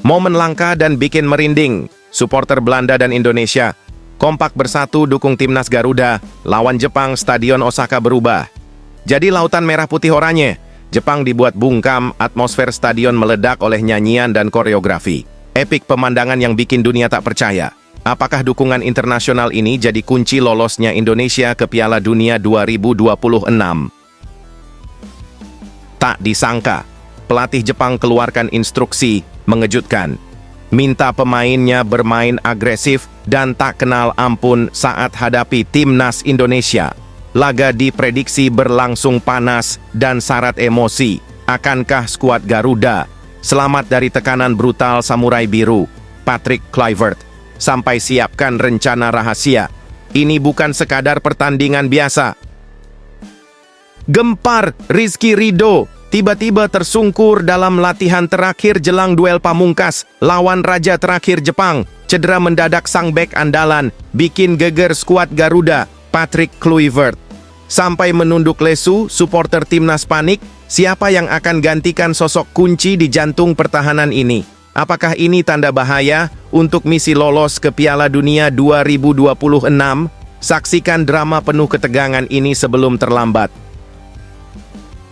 Momen langka dan bikin merinding. Supporter Belanda dan Indonesia kompak bersatu dukung timnas Garuda lawan Jepang. Stadion Osaka berubah jadi lautan merah putih oranye. Jepang dibuat bungkam, atmosfer stadion meledak oleh nyanyian dan koreografi. Epik pemandangan yang bikin dunia tak percaya. Apakah dukungan internasional ini jadi kunci lolosnya Indonesia ke Piala Dunia 2026? Tak disangka, pelatih Jepang keluarkan instruksi mengejutkan. Minta pemainnya bermain agresif dan tak kenal ampun saat hadapi timnas Indonesia. Laga diprediksi berlangsung panas dan syarat emosi. Akankah skuad Garuda selamat dari tekanan brutal samurai biru? Patrick Kluivert sampai siapkan rencana rahasia. Ini bukan sekadar pertandingan biasa. Gempar Rizky Ridho tiba-tiba tersungkur dalam latihan terakhir jelang duel pamungkas lawan raja terakhir Jepang. Cedera mendadak sang bek andalan bikin geger skuad Garuda. Patrick Kluivert sampai menunduk lesu. Supporter timnas panik. Siapa yang akan gantikan sosok kunci di jantung pertahanan ini? Apakah ini tanda bahaya untuk misi lolos ke Piala Dunia 2026? Saksikan drama penuh ketegangan ini sebelum terlambat.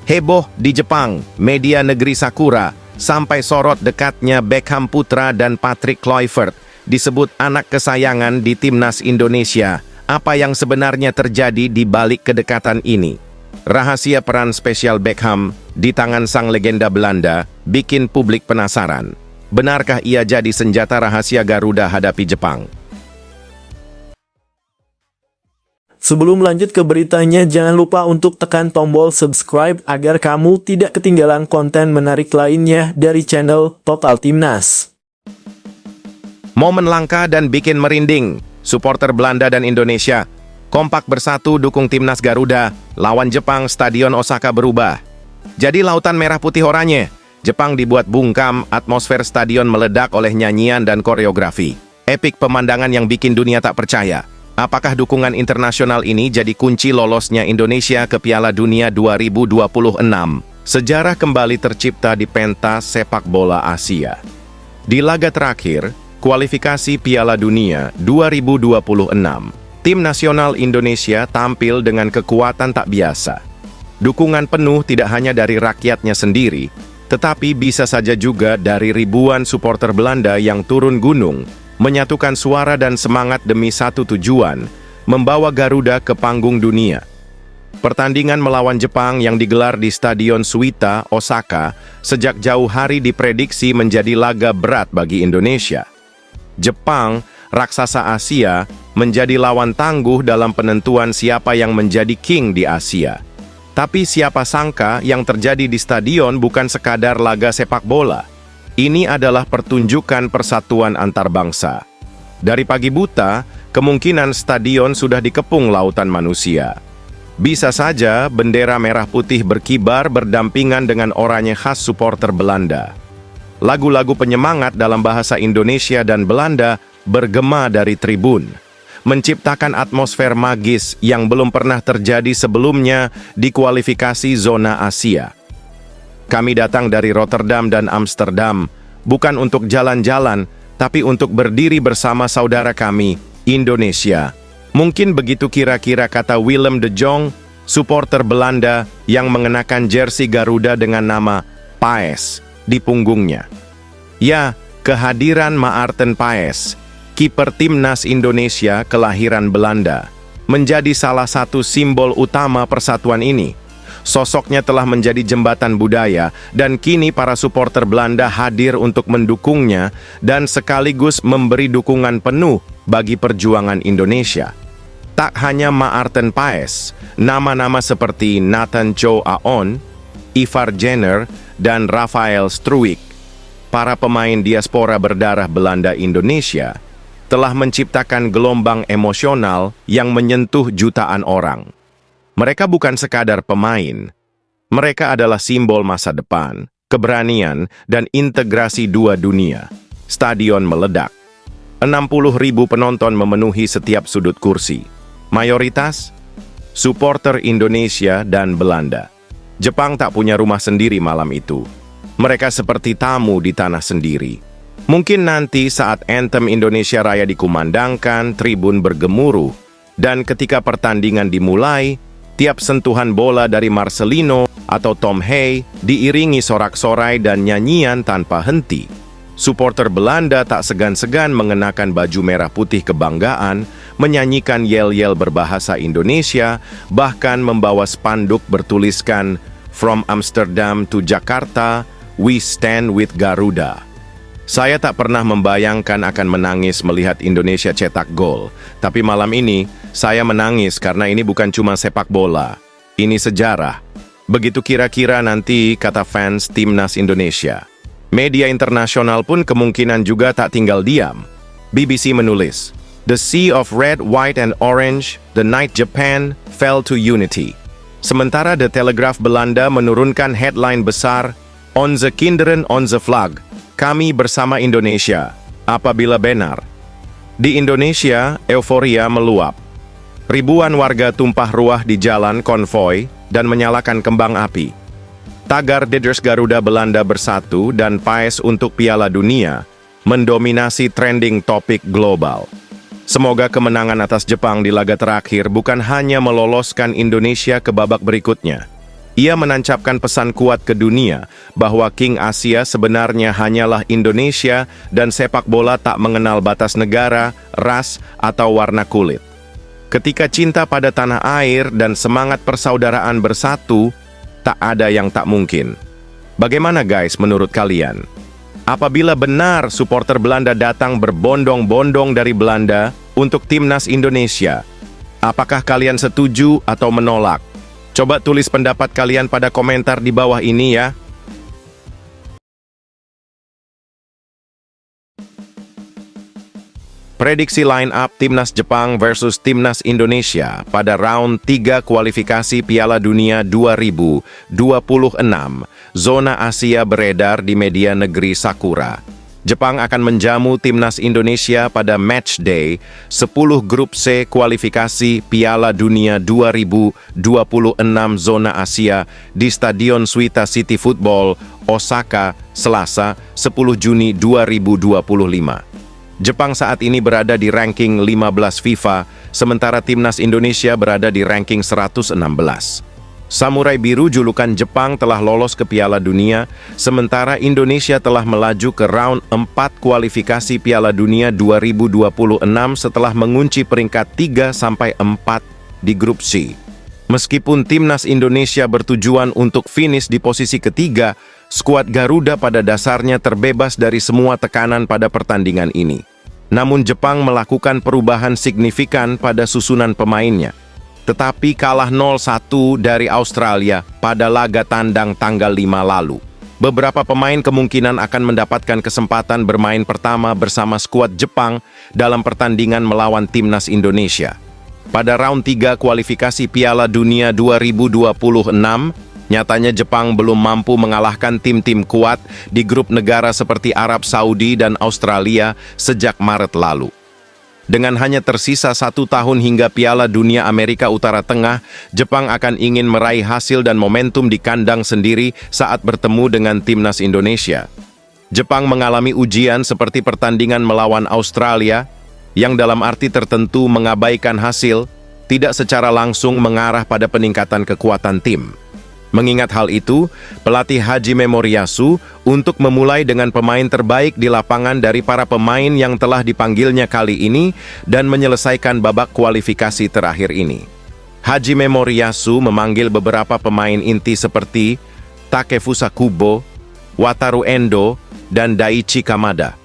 Heboh di Jepang, media negeri Sakura sampai sorot dekatnya Beckham putra dan Patrick Kluivert disebut anak kesayangan di timnas Indonesia. Apa yang sebenarnya terjadi di balik kedekatan ini? Rahasia peran spesial Beckham di tangan sang legenda Belanda bikin publik penasaran. Benarkah ia jadi senjata rahasia Garuda hadapi Jepang? Sebelum lanjut ke beritanya, jangan lupa untuk tekan tombol subscribe agar kamu tidak ketinggalan konten menarik lainnya dari channel Total Timnas. Momen langka dan bikin merinding. Supporter Belanda dan Indonesia kompak bersatu dukung timnas Garuda lawan Jepang. Stadion Osaka berubah jadi lautan merah putih oranye. Jepang dibuat bungkam, atmosfer stadion meledak oleh nyanyian dan koreografi. Epik pemandangan yang bikin dunia tak percaya. Apakah dukungan internasional ini jadi kunci lolosnya Indonesia ke Piala Dunia 2026? Sejarah kembali tercipta di pentas sepak bola Asia. Di laga terakhir, kualifikasi Piala Dunia 2026, tim nasional Indonesia tampil dengan kekuatan tak biasa. Dukungan penuh tidak hanya dari rakyatnya sendiri, tetapi bisa saja juga dari ribuan supporter Belanda yang turun gunung, menyatukan suara dan semangat demi satu tujuan, membawa Garuda ke panggung dunia. Pertandingan melawan Jepang yang digelar di Stadion Suita, Osaka, sejak jauh hari diprediksi menjadi laga berat bagi Indonesia. Jepang, raksasa Asia, menjadi lawan tangguh dalam penentuan siapa yang menjadi king di Asia. Tapi siapa sangka yang terjadi di stadion bukan sekadar laga sepak bola. Ini adalah pertunjukan persatuan antar bangsa. Dari pagi buta, kemungkinan stadion sudah dikepung lautan manusia. Bisa saja bendera merah putih berkibar berdampingan dengan oranye khas supporter Belanda. Lagu-lagu penyemangat dalam bahasa Indonesia dan Belanda bergema dari tribun, menciptakan atmosfer magis yang belum pernah terjadi sebelumnya di kualifikasi zona Asia. Kami datang dari Rotterdam dan Amsterdam, bukan untuk jalan-jalan, tapi untuk berdiri bersama saudara kami, Indonesia. Mungkin begitu kira-kira kata Willem de Jong, supporter Belanda yang mengenakan jersey Garuda dengan nama Paes di punggungnya. Ya, kehadiran Maarten Paes, kiper timnas Indonesia kelahiran Belanda, menjadi salah satu simbol utama persatuan ini. Sosoknya telah menjadi jembatan budaya dan kini para supporter Belanda hadir untuk mendukungnya dan sekaligus memberi dukungan penuh bagi perjuangan Indonesia. Tak hanya Maarten Paes, nama-nama seperti Nathan Chow Aon, Ivar Jenner, dan Rafael Struijk, para pemain diaspora berdarah Belanda Indonesia, telah menciptakan gelombang emosional yang menyentuh jutaan orang. Mereka bukan sekadar pemain. Mereka adalah simbol masa depan, keberanian, dan integrasi dua dunia. Stadion meledak. 60.000 penonton memenuhi setiap sudut kursi. Mayoritas, supporter Indonesia dan Belanda. Jepang tak punya rumah sendiri malam itu. Mereka seperti tamu di tanah sendiri. Mungkin nanti saat anthem Indonesia Raya dikumandangkan, tribun bergemuruh, dan ketika pertandingan dimulai, tiap sentuhan bola dari Marcelino atau Tom Hey diiringi sorak-sorai dan nyanyian tanpa henti. Supporter Belanda tak segan-segan mengenakan baju merah putih kebanggaan, menyanyikan yel-yel berbahasa Indonesia, bahkan membawa spanduk bertuliskan "From Amsterdam to Jakarta, we stand with Garuda." Saya tak pernah membayangkan akan menangis melihat Indonesia cetak gol, tapi malam ini saya menangis karena ini bukan cuma sepak bola, ini sejarah. Begitu kira-kira nanti kata fans Timnas Indonesia. Media internasional pun kemungkinan juga tak tinggal diam. BBC menulis, "The sea of red, white, and orange, the night Japan fell to unity." Sementara The Telegraph Belanda menurunkan headline besar, "Onze kinderen onze flag." Kami bersama Indonesia, apabila benar. Di Indonesia, euforia meluap. Ribuan warga tumpah ruah di jalan konvoi dan menyalakan kembang api. Tagar Dieders Garuda Belanda Bersatu dan PAES untuk Piala Dunia mendominasi trending topik global. Semoga kemenangan atas Jepang di laga terakhir bukan hanya meloloskan Indonesia ke babak berikutnya. Ia menancapkan pesan kuat ke dunia bahwa King Asia sebenarnya hanyalah Indonesia dan sepak bola tak mengenal batas negara, ras, atau warna kulit. Ketika cinta pada tanah air dan semangat persaudaraan bersatu, tak ada yang tak mungkin. Bagaimana guys menurut kalian? Apabila benar supporter Belanda datang berbondong-bondong dari Belanda untuk Timnas Indonesia, apakah kalian setuju atau menolak? Coba tulis pendapat kalian pada komentar di bawah ini ya. Prediksi line up Timnas Jepang versus Timnas Indonesia pada round 3 kualifikasi Piala Dunia 2026. Zona Asia beredar di media negeri Sakura. Jepang akan menjamu Timnas Indonesia pada match day 10 grup C kualifikasi Piala Dunia 2026 Zona Asia di Stadion Suita City Football, Osaka, Selasa, 10 Juni 2025. Jepang saat ini berada di ranking 15 FIFA, sementara Timnas Indonesia berada di ranking 116. Samurai Biru julukan Jepang telah lolos ke Piala Dunia, sementara Indonesia telah melaju ke round 4 kualifikasi Piala Dunia 2026 setelah mengunci peringkat 3-4 di grup C. Meskipun Timnas Indonesia bertujuan untuk finish di posisi ketiga, skuad Garuda pada dasarnya terbebas dari semua tekanan pada pertandingan ini. Namun Jepang melakukan perubahan signifikan pada susunan pemainnya. Tetapi kalah 0-1 dari Australia pada laga tandang tanggal 5 lalu. Beberapa pemain kemungkinan akan mendapatkan kesempatan bermain pertama bersama skuad Jepang dalam pertandingan melawan Timnas Indonesia. Pada round 3 kualifikasi Piala Dunia 2026, nyatanya Jepang belum mampu mengalahkan tim-tim kuat di grup negara seperti Arab Saudi dan Australia sejak Maret lalu. Dengan hanya tersisa 1 tahun hingga Piala Dunia Amerika Utara Tengah, Jepang akan ingin meraih hasil dan momentum di kandang sendiri saat bertemu dengan Timnas Indonesia. Jepang mengalami ujian seperti pertandingan melawan Australia, yang dalam arti tertentu mengabaikan hasil, tidak secara langsung mengarah pada peningkatan kekuatan tim. Mengingat hal itu, pelatih Hajime Moriyasu untuk memulai dengan pemain terbaik di lapangan dari para pemain yang telah dipanggilnya kali ini dan menyelesaikan babak kualifikasi terakhir ini. Hajime Moriyasu memanggil beberapa pemain inti seperti Takefusa Kubo, Wataru Endo, dan Daichi Kamada.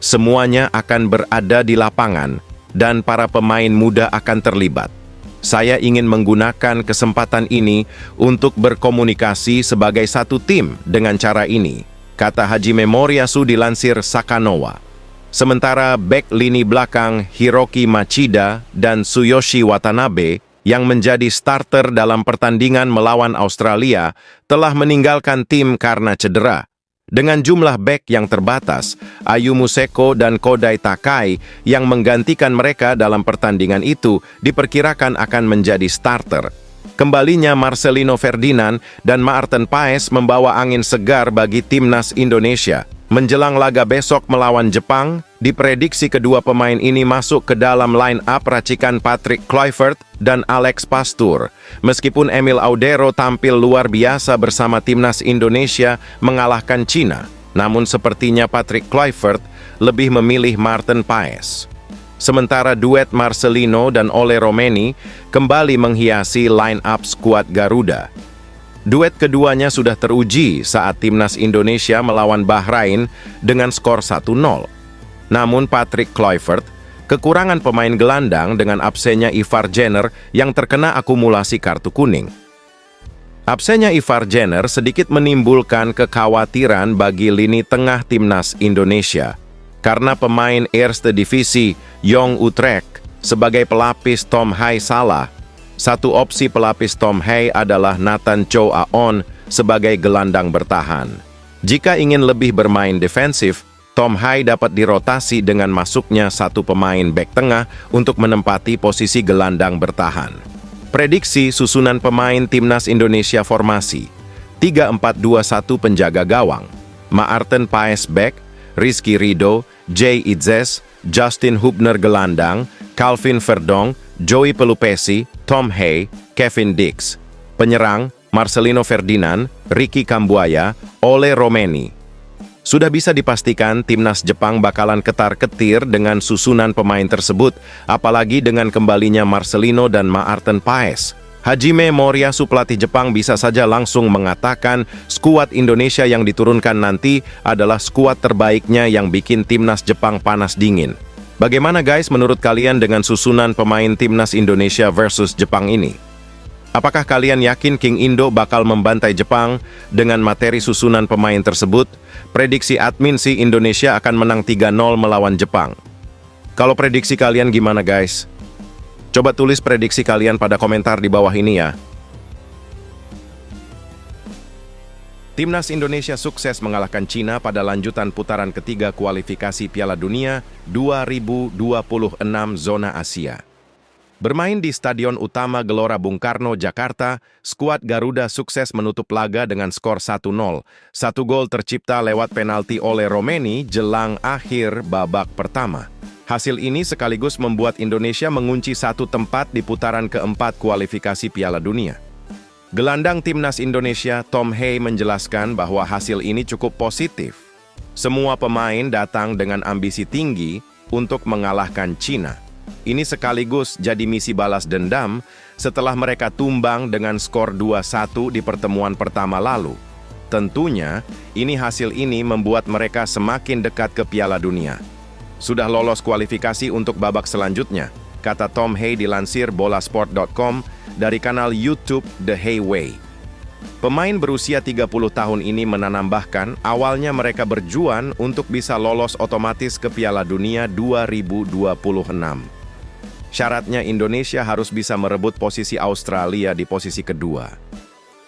Semuanya akan berada di lapangan dan para pemain muda akan terlibat. Saya ingin menggunakan kesempatan ini untuk berkomunikasi sebagai satu tim dengan cara ini, kata Hajime Moriyasu dilansir Sakanowa. Sementara bek lini belakang Hiroki Machida dan Tsuyoshi Watanabe yang menjadi starter dalam pertandingan melawan Australia telah meninggalkan tim karena cedera. Dengan jumlah bek yang terbatas, Ayumu Seko dan Kodai Takai yang menggantikan mereka dalam pertandingan itu diperkirakan akan menjadi starter. Kembalinya Marcelino Ferdinand dan Maarten Paes membawa angin segar bagi Timnas Indonesia. Menjelang laga besok melawan Jepang, diprediksi kedua pemain ini masuk ke dalam line-up racikan Patrick Kluivert dan Alex Pastoor. Meskipun Emil Audero tampil luar biasa bersama timnas Indonesia mengalahkan Cina, namun sepertinya Patrick Kluivert lebih memilih Maarten Paes. Sementara duet Marcelino dan Ole Romeni kembali menghiasi line-up skuad Garuda. Duet keduanya sudah teruji saat timnas Indonesia melawan Bahrain dengan skor 1-0. Namun Patrick Kluivert kekurangan pemain gelandang dengan absennya Ivar Jenner yang terkena akumulasi kartu kuning. Absennya Ivar Jenner sedikit menimbulkan kekhawatiran bagi lini tengah timnas Indonesia karena pemain Eerste Divisi Jong Utrecht sebagai pelapis Tom Hai salah. Satu opsi pelapis Tom Hai adalah Nathan Chow Aon sebagai gelandang bertahan. Jika ingin lebih bermain defensif, Tom Hai dapat dirotasi dengan masuknya satu pemain bek tengah untuk menempati posisi gelandang bertahan. Prediksi susunan pemain timnas Indonesia formasi 3-4-2-1 penjaga gawang, Maarten Paes bek, Rizky Ridho, Jay Itzes, Justin Hubner gelandang, Calvin Verdong, Joey Pelupesi, Tom Hai, Kevin Dix. Penyerang, Marcelino Ferdinand, Ricky Kambuaya, Ole Romeni. Sudah bisa dipastikan timnas Jepang bakalan ketar-ketir dengan susunan pemain tersebut, apalagi dengan kembalinya Marcelino dan Maarten Paes. Hajime Moriyasu pelatih Jepang bisa saja langsung mengatakan skuad Indonesia yang diturunkan nanti adalah skuad terbaiknya yang bikin timnas Jepang panas dingin. Bagaimana guys menurut kalian dengan susunan pemain timnas Indonesia versus Jepang ini? Apakah kalian yakin King Indo bakal membantai Jepang dengan materi susunan pemain tersebut? Prediksi admin sih Indonesia akan menang 3-0 melawan Jepang. Kalau prediksi kalian gimana guys? Coba tulis prediksi kalian pada komentar di bawah ini ya. Timnas Indonesia sukses mengalahkan Cina pada lanjutan putaran ketiga kualifikasi Piala Dunia 2026 zona Asia. Bermain di Stadion Utama Gelora Bung Karno, Jakarta, skuad Garuda sukses menutup laga dengan skor 1-0. Satu gol tercipta lewat penalti oleh Romeni jelang akhir babak pertama. Hasil ini sekaligus membuat Indonesia mengunci satu tempat di putaran keempat kualifikasi Piala Dunia. Gelandang timnas Indonesia Tom Hai menjelaskan bahwa hasil ini cukup positif. Semua pemain datang dengan ambisi tinggi untuk mengalahkan Cina. Ini sekaligus jadi misi balas dendam setelah mereka tumbang dengan skor 2-1 di pertemuan pertama lalu. Tentunya, hasil ini membuat mereka semakin dekat ke Piala Dunia. Sudah lolos kualifikasi untuk babak selanjutnya, kata Tom Hai dilansir bolasport.com dari kanal YouTube The Hai Way. Pemain berusia 30 tahun ini menambahkan awalnya mereka berjuang untuk bisa lolos otomatis ke Piala Dunia 2026. Syaratnya Indonesia harus bisa merebut posisi Australia di posisi kedua.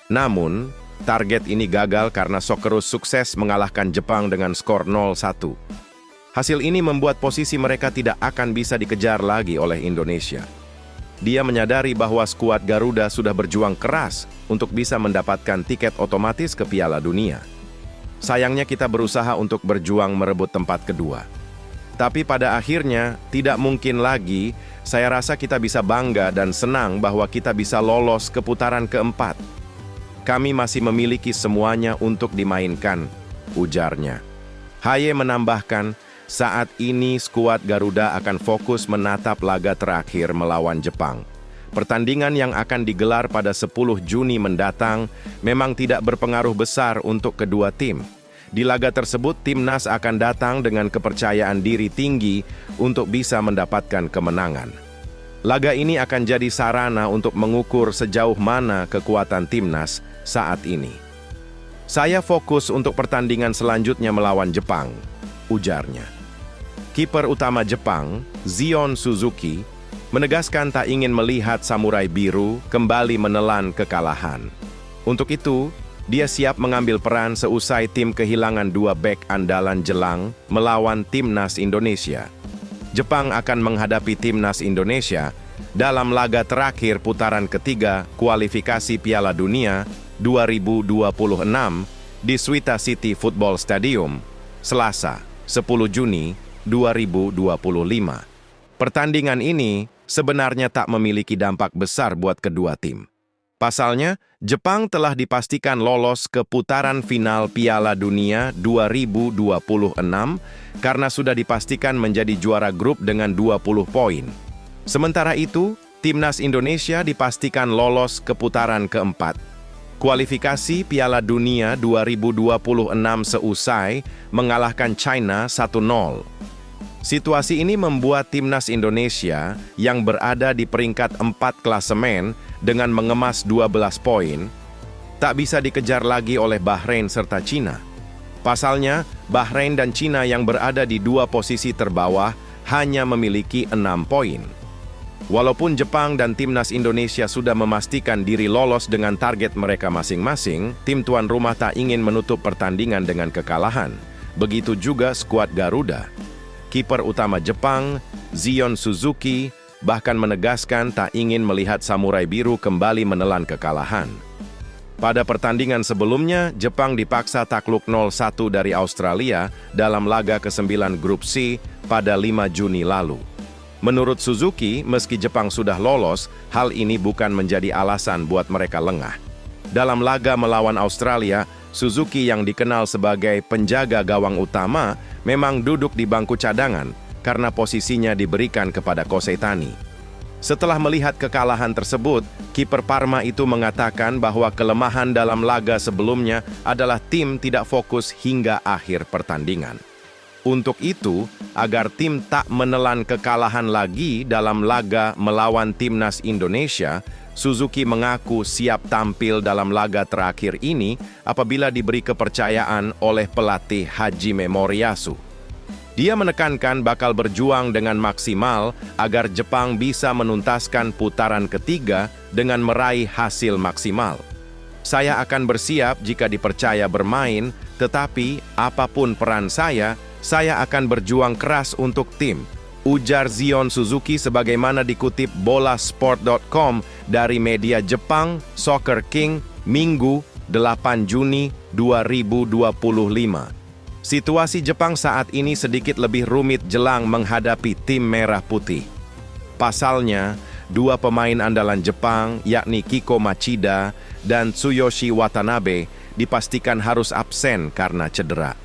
Namun, target ini gagal karena Socceroos sukses mengalahkan Jepang dengan skor 0-1. Hasil ini membuat posisi mereka tidak akan bisa dikejar lagi oleh Indonesia. Dia menyadari bahwa skuad Garuda sudah berjuang keras untuk bisa mendapatkan tiket otomatis ke Piala Dunia. Sayangnya kita berusaha untuk berjuang merebut tempat kedua. Tapi pada akhirnya, tidak mungkin lagi, saya rasa kita bisa bangga dan senang bahwa kita bisa lolos ke putaran keempat. Kami masih memiliki semuanya untuk dimainkan, ujarnya. Hai menambahkan, saat ini skuad Garuda akan fokus menatap laga terakhir melawan Jepang. Pertandingan yang akan digelar pada 10 Juni mendatang memang tidak berpengaruh besar untuk kedua tim. Di laga tersebut, timnas akan datang dengan kepercayaan diri tinggi untuk bisa mendapatkan kemenangan. Laga ini akan jadi sarana untuk mengukur sejauh mana kekuatan timnas saat ini. Saya fokus untuk pertandingan selanjutnya melawan Jepang, ujarnya. Kiper utama Jepang, Zion Suzuki, menegaskan tak ingin melihat Samurai Biru kembali menelan kekalahan. Untuk itu, dia siap mengambil peran seusai tim kehilangan dua bek andalan jelang melawan timnas Indonesia. Jepang akan menghadapi timnas Indonesia dalam laga terakhir putaran ketiga kualifikasi Piala Dunia 2026 di Suita City Football Stadium, Selasa, 10 Juni 2025. Pertandingan ini sebenarnya tak memiliki dampak besar buat kedua tim. Pasalnya, Jepang telah dipastikan lolos ke putaran final Piala Dunia 2026 karena sudah dipastikan menjadi juara grup dengan 20 poin. Sementara itu, Timnas Indonesia dipastikan lolos ke putaran keempat. Kualifikasi Piala Dunia 2026 seusai mengalahkan China 1-0. Situasi ini membuat Timnas Indonesia yang berada di peringkat 4 klasemen dengan mengemas 12 poin, tak bisa dikejar lagi oleh Bahrain serta Cina. Pasalnya, Bahrain dan Cina yang berada di dua posisi terbawah hanya memiliki 6 poin. Walaupun Jepang dan Timnas Indonesia sudah memastikan diri lolos dengan target mereka masing-masing, tim tuan rumah tak ingin menutup pertandingan dengan kekalahan. Begitu juga skuad Garuda. Kiper utama Jepang, Zion Suzuki, bahkan menegaskan tak ingin melihat Samurai Biru kembali menelan kekalahan. Pada pertandingan sebelumnya, Jepang dipaksa takluk 0-1 dari Australia dalam laga ke-9 Grup C pada 5 Juni lalu. Menurut Suzuki, meski Jepang sudah lolos, hal ini bukan menjadi alasan buat mereka lengah. Dalam laga melawan Australia, Suzuki yang dikenal sebagai penjaga gawang utama memang duduk di bangku cadangan karena posisinya diberikan kepada Koseitani. Setelah melihat kekalahan tersebut, kiper Parma itu mengatakan bahwa kelemahan dalam laga sebelumnya adalah tim tidak fokus hingga akhir pertandingan. Untuk itu, agar tim tak menelan kekalahan lagi dalam laga melawan Timnas Indonesia, Suzuki mengaku siap tampil dalam laga terakhir ini apabila diberi kepercayaan oleh pelatih Hajime Moriyasu. Dia menekankan bakal berjuang dengan maksimal agar Jepang bisa menuntaskan putaran ketiga dengan meraih hasil maksimal. Saya akan bersiap jika dipercaya bermain, tetapi apapun peran saya akan berjuang keras untuk tim, ujar Zion Suzuki sebagaimana dikutip bolasport.com dari media Jepang Soccer King Minggu 8 Juni 2025. Situasi Jepang saat ini sedikit lebih rumit jelang menghadapi tim merah putih. Pasalnya, dua pemain andalan Jepang yakni Kiko Machida dan Tsuyoshi Watanabe dipastikan harus absen karena cedera.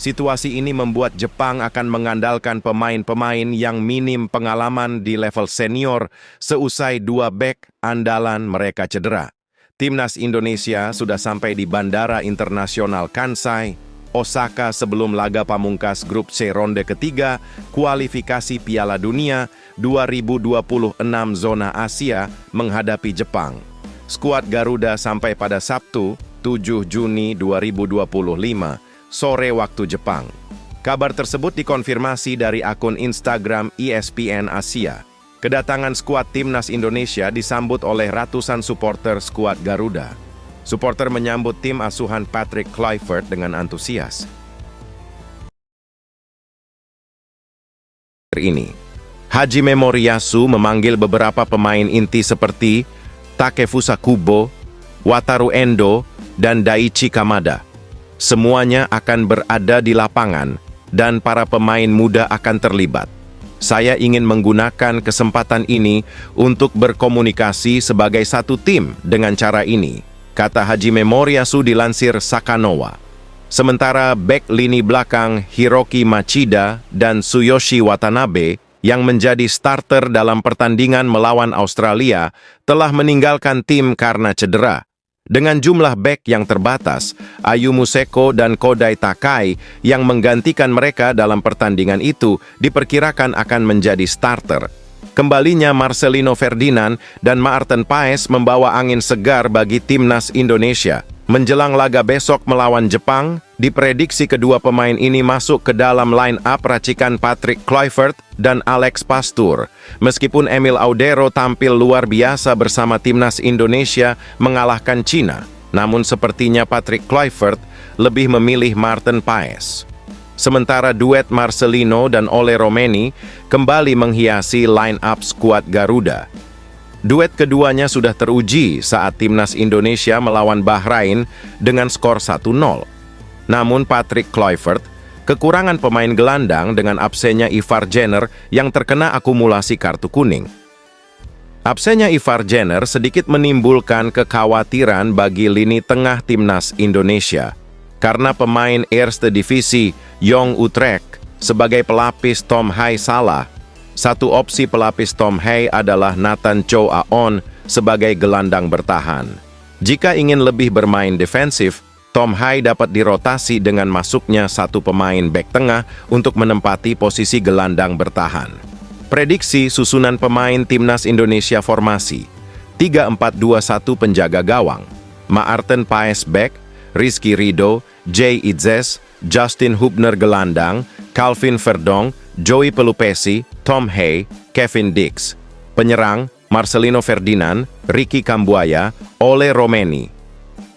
Situasi ini membuat Jepang akan mengandalkan pemain-pemain yang minim pengalaman di level senior seusai dua bek andalan mereka cedera. Timnas Indonesia sudah sampai di Bandara Internasional Kansai, Osaka sebelum laga pamungkas Grup C ronde ketiga kualifikasi Piala Dunia 2026 zona Asia menghadapi Jepang. Skuad Garuda sampai pada Sabtu, 7 Juni 2025. Sore waktu Jepang. Kabar tersebut dikonfirmasi dari akun Instagram ESPN Asia. Kedatangan skuad Timnas Indonesia disambut oleh ratusan supporter skuad Garuda. Supporter menyambut tim asuhan Patrick Kluivert dengan antusias. Ini, Hajime Moriyasu memanggil beberapa pemain inti seperti Takefusa Kubo, Wataru Endo, dan Daichi Kamada. Semuanya akan berada di lapangan dan para pemain muda akan terlibat. Saya ingin menggunakan kesempatan ini untuk berkomunikasi sebagai satu tim dengan cara ini, kata Hajime Moriyasu dilansir Sakanowa. Sementara bek lini belakang Hiroki Machida dan Tsuyoshi Watanabe yang menjadi starter dalam pertandingan melawan Australia telah meninggalkan tim karena cedera. Dengan jumlah bek yang terbatas, Ayumu Seko dan Kodai Takai yang menggantikan mereka dalam pertandingan itu diperkirakan akan menjadi starter. Kembalinya Marcelino Ferdinand dan Maarten Paes membawa angin segar bagi Timnas Indonesia. Menjelang laga besok melawan Jepang, diprediksi kedua pemain ini masuk ke dalam line-up racikan Patrick Kluivert dan Alex Pastur. Meskipun Emil Audero tampil luar biasa bersama Timnas Indonesia mengalahkan Cina, namun sepertinya Patrick Kluivert lebih memilih Maarten Paes. Sementara duet Marcelino dan Ole Romeni kembali menghiasi line-up skuad Garuda. Duet keduanya sudah teruji saat Timnas Indonesia melawan Bahrain dengan skor 1-0. Namun Patrick Kluivert Kekurangan pemain gelandang dengan absennya Ivar Jenner yang terkena akumulasi kartu kuning. Absennya Ivar Jenner sedikit menimbulkan kekhawatiran bagi lini tengah timnas Indonesia karena pemain Eerste Divisi Jong Utrecht sebagai pelapis Tom Hai salah. Satu opsi pelapis Tom Hai adalah Nathan Chow Aon sebagai gelandang bertahan. Jika ingin lebih bermain defensif, Tom Hai dapat dirotasi dengan masuknya satu pemain bek tengah untuk menempati posisi gelandang bertahan. Prediksi susunan pemain timnas Indonesia formasi 3-4-2-1 penjaga gawang, Maarten Paes bek, Rizky Ridho, Jay Itzes, Justin Hubner gelandang, Calvin Verdong, Joey Pelupesi, Tom Hai, Kevin Dix. Penyerang Marcelino Ferdinand, Ricky Kambuaya, Ole Romeni.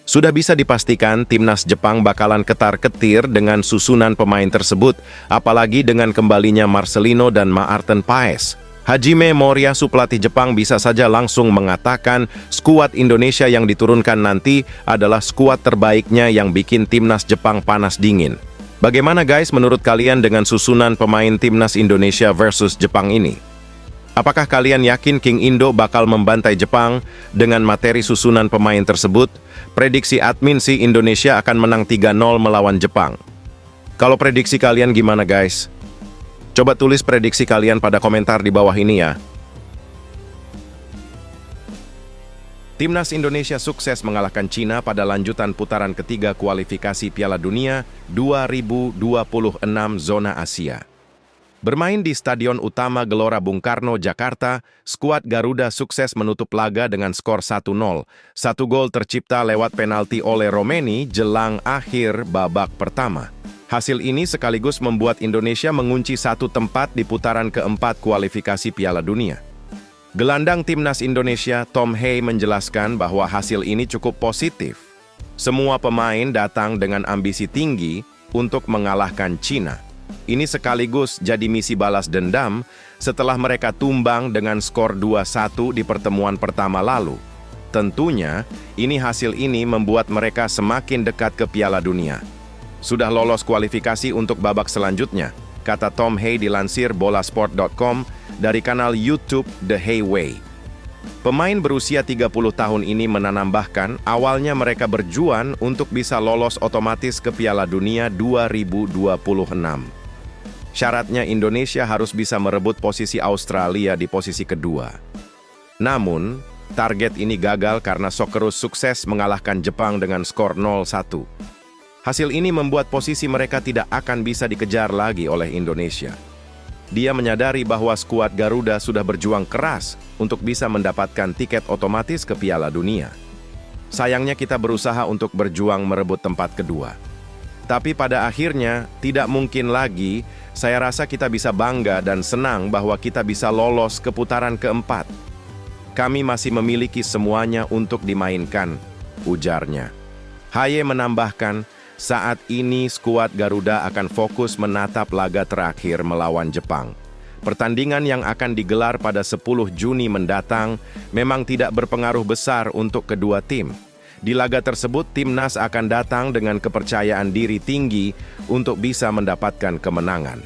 Sudah bisa dipastikan timnas Jepang bakalan ketar-ketir dengan susunan pemain tersebut, apalagi dengan kembalinya Marcelino dan Maarten Paes. Hajime Moriyasu pelatih Jepang bisa saja langsung mengatakan skuad Indonesia yang diturunkan nanti adalah skuad terbaiknya yang bikin timnas Jepang panas dingin. Bagaimana guys menurut kalian dengan susunan pemain timnas Indonesia versus Jepang ini? Apakah kalian yakin King Indo bakal membantai Jepang dengan materi susunan pemain tersebut? Prediksi admin sih Indonesia akan menang 3-0 melawan Jepang. Kalau prediksi kalian gimana guys? Coba tulis prediksi kalian pada komentar di bawah ini ya. Timnas Indonesia sukses mengalahkan Cina pada lanjutan putaran ketiga kualifikasi Piala Dunia 2026 zona Asia. Bermain di Stadion Utama Gelora Bung Karno, Jakarta, skuad Garuda sukses menutup laga dengan skor 1-0. Satu gol tercipta lewat penalti oleh Romeni jelang akhir babak pertama. Hasil ini sekaligus membuat Indonesia mengunci satu tempat di putaran keempat kualifikasi Piala Dunia. Gelandang timnas Indonesia, Tom Hai, menjelaskan bahwa hasil ini cukup positif. Semua pemain datang dengan ambisi tinggi untuk mengalahkan Cina. Ini sekaligus jadi misi balas dendam setelah mereka tumbang dengan skor 2-1 di pertemuan pertama lalu. Tentunya, hasil ini membuat mereka semakin dekat ke Piala Dunia. Sudah lolos kualifikasi untuk babak selanjutnya, kata Tom Hai dilansir bolasport.com dari kanal YouTube The Hai Way. Pemain berusia 30 tahun ini menambahkan awalnya mereka berjuang untuk bisa lolos otomatis ke Piala Dunia 2026. Syaratnya Indonesia harus bisa merebut posisi Australia di posisi kedua. Namun, target ini gagal karena Socceroos sukses mengalahkan Jepang dengan skor 0-1. Hasil ini membuat posisi mereka tidak akan bisa dikejar lagi oleh Indonesia. Dia menyadari bahwa skuad Garuda sudah berjuang keras untuk bisa mendapatkan tiket otomatis ke Piala Dunia. Sayangnya kita berusaha untuk berjuang merebut tempat kedua. Tapi pada akhirnya, tidak mungkin lagi, saya rasa kita bisa bangga dan senang bahwa kita bisa lolos ke putaran keempat. Kami masih memiliki semuanya untuk dimainkan, ujarnya. Haye menambahkan, saat ini skuad Garuda akan fokus menatap laga terakhir melawan Jepang. Pertandingan yang akan digelar pada 10 Juni mendatang memang tidak berpengaruh besar untuk kedua tim. Di laga tersebut, timnas akan datang dengan kepercayaan diri tinggi untuk bisa mendapatkan kemenangan.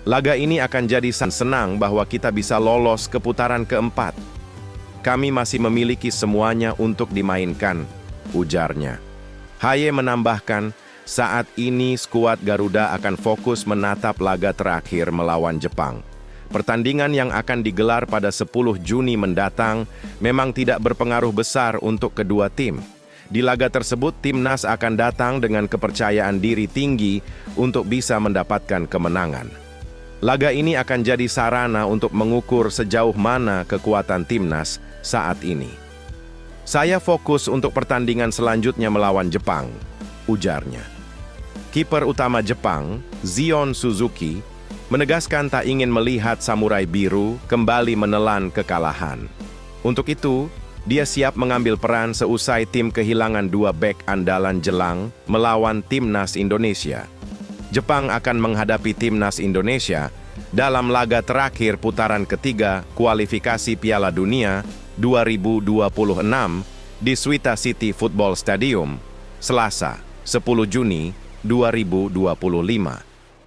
Laga ini akan jadi senang bahwa kita bisa lolos ke putaran keempat. Kami masih memiliki semuanya untuk dimainkan, ujarnya. Haye menambahkan, saat ini skuad Garuda akan fokus menatap laga terakhir melawan Jepang. Pertandingan yang akan digelar pada 10 Juni mendatang memang tidak berpengaruh besar untuk kedua tim. Di laga tersebut, timnas akan datang dengan kepercayaan diri tinggi untuk bisa mendapatkan kemenangan. Laga ini akan jadi sarana untuk mengukur sejauh mana kekuatan timnas saat ini. Saya fokus untuk pertandingan selanjutnya melawan Jepang, ujarnya. Kiper utama Jepang, Zion Suzuki, menegaskan tak ingin melihat Samurai Biru kembali menelan kekalahan. Untuk itu, dia siap mengambil peran seusai tim kehilangan 2 bek andalan jelang melawan timnas Indonesia. Jepang akan menghadapi timnas Indonesia dalam laga terakhir putaran ketiga kualifikasi Piala Dunia 2026 di Suita City Football Stadium, Selasa, 10 Juni 2025.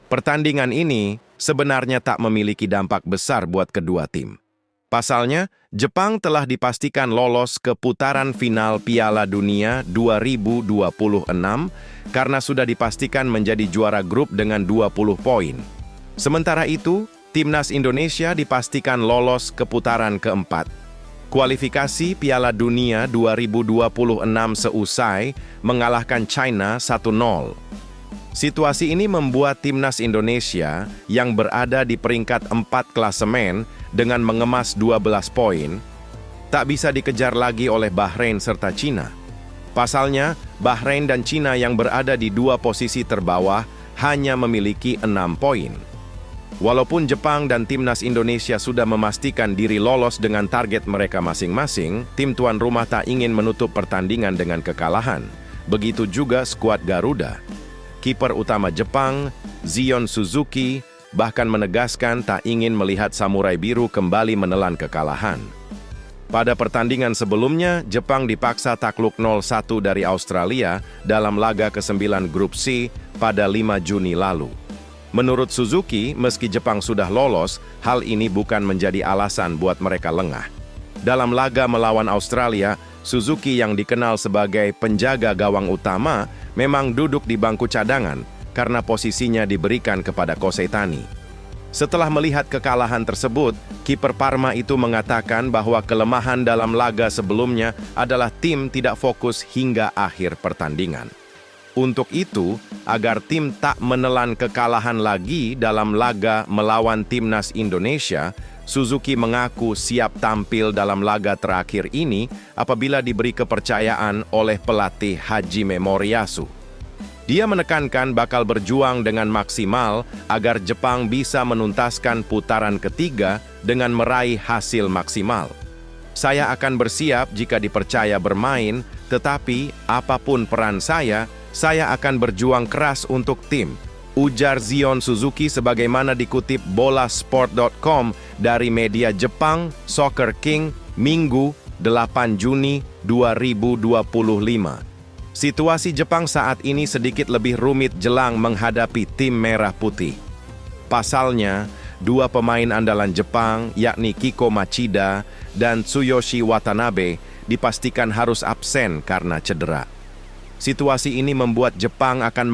Pertandingan ini sebenarnya tak memiliki dampak besar buat kedua tim. Pasalnya, Jepang telah dipastikan lolos ke putaran final Piala Dunia 2026 karena sudah dipastikan menjadi juara grup dengan 20 poin. Sementara itu, timnas Indonesia dipastikan lolos ke putaran keempat. Kualifikasi Piala Dunia 2026 seusai mengalahkan China 1-0. Situasi ini membuat timnas Indonesia yang berada di peringkat 4 klasemen dengan mengemas 12 poin, tak bisa dikejar lagi oleh Bahrain serta Cina. Pasalnya, Bahrain dan Cina yang berada di dua posisi terbawah hanya memiliki 6 poin. Walaupun Jepang dan timnas Indonesia sudah memastikan diri lolos dengan target mereka masing-masing, tim tuan rumah tak ingin menutup pertandingan dengan kekalahan. Begitu juga skuad Garuda. Kiper utama Jepang, Zion Suzuki, bahkan menegaskan tak ingin melihat Samurai Biru kembali menelan kekalahan. Pada pertandingan sebelumnya, Jepang dipaksa takluk 0-1 dari Australia dalam laga ke-9 Grup C pada 5 Juni lalu. Menurut Suzuki, meski Jepang sudah lolos, hal ini bukan menjadi alasan buat mereka lengah. Dalam laga melawan Australia, Suzuki yang dikenal sebagai penjaga gawang utama memang duduk di bangku cadangan karena posisinya diberikan kepada Koseitani. Setelah melihat kekalahan tersebut, kiper Parma itu mengatakan bahwa kelemahan dalam laga sebelumnya adalah tim tidak fokus hingga akhir pertandingan. Untuk itu, agar tim tak menelan kekalahan lagi dalam laga melawan timnas Indonesia, Suzuki mengaku siap tampil dalam laga terakhir ini apabila diberi kepercayaan oleh pelatih Hajime Moriyasu. Dia menekankan bakal berjuang dengan maksimal agar Jepang bisa menuntaskan putaran ketiga dengan meraih hasil maksimal. Saya akan bersiap jika dipercaya bermain, tetapi apapun peran saya akan berjuang keras untuk tim, ujar Zion Suzuki sebagaimana dikutip bolasport.com dari media Jepang Soccer King Minggu 8 Juni 2025. Situasi Jepang saat ini sedikit lebih rumit jelang menghadapi tim merah putih. Pasalnya, dua pemain andalan Jepang yakni Kiko Machida dan Tsuyoshi Watanabe dipastikan harus absen karena cedera. Situasi ini membuat Jepang akan